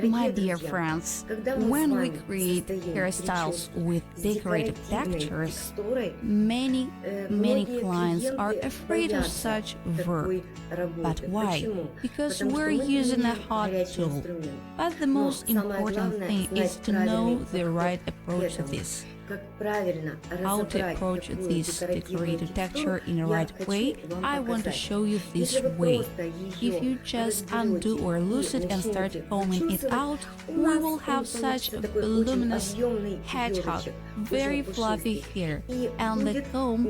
My dear friends, when we create hairstyles with decorative textures, many clients are afraid of such work. But why? Because we're using a hot tool. But the most important thing is to know the right approach to this. How to approach this decorative texture in the right way, I want to show you this way. If you just undo or lose it and start combing it out, we will have such a voluminous hedgehog, very fluffy hair, and the comb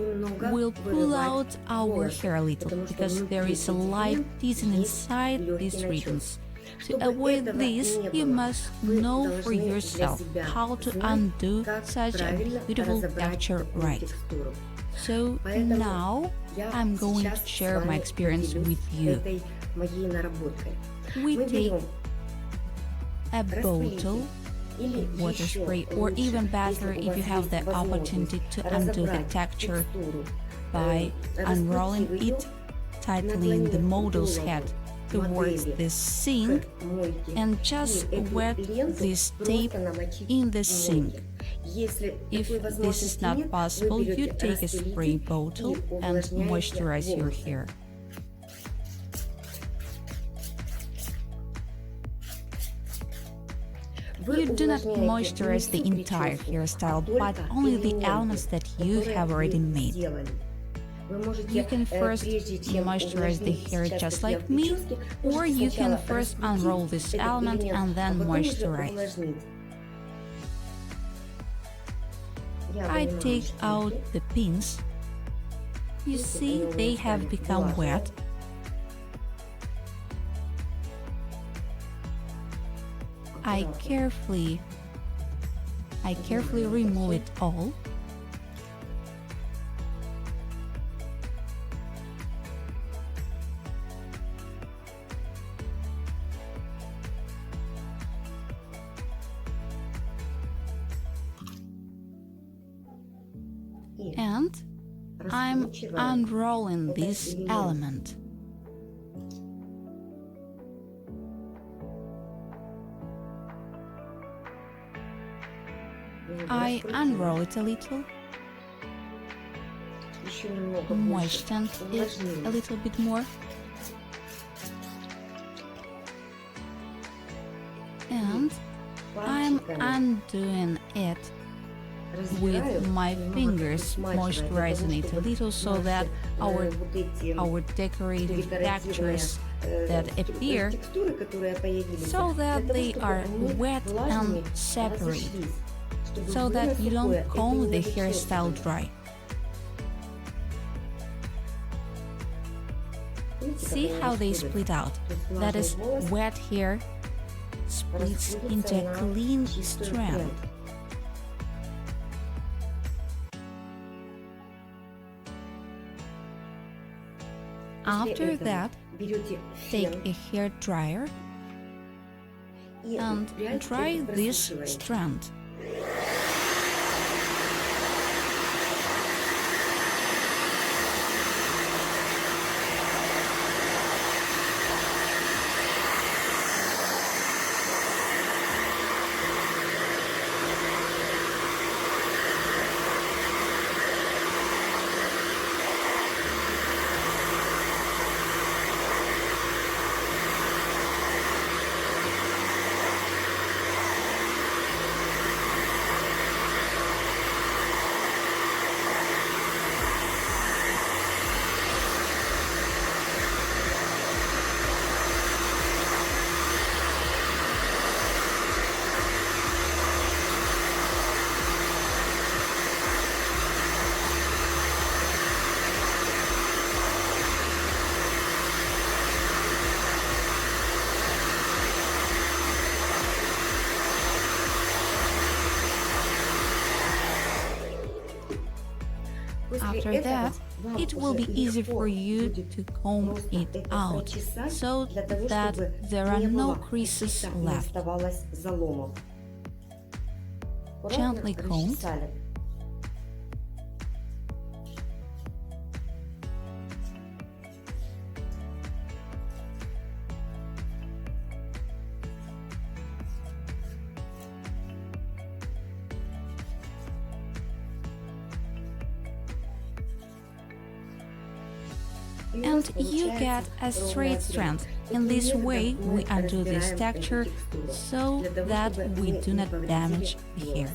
will pull out our hair a little, because there is a light teasing inside these ribbons. To avoid this, you must know for yourself how to undo such a beautiful texture right. So now I'm going to share my experience with you. We take a bottle, water spray, or even better if you have the opportunity to undo the texture by unrolling it tightly in the model's head towards the sink and just wet this tape in the sink. If this is not possible, you take a spray bottle and moisturize your hair. You do not moisturize the entire hairstyle, but only the elements that you have already made. You can first moisturize the hair just like me, or you can first unroll this element and then moisturize. I take out the pins. You see, they have become wet. I carefully remove it all. And I'm unrolling this element. I unroll it a little, moisten it a little bit more, and I'm undoing it with my fingers, moisturizing it a little so that our decorative textures that appear, so that they are wet and separate, so that you don't comb the hairstyle dry. See how they split out? That is, wet hair splits into a clean strand. After that, take a hair dryer and dry this strand. After that, it will be easy for you to comb it out, so that there are no creases left. Gently combed. and you get a straight strand. In this way, we undo this texture so that we do not damage the hair.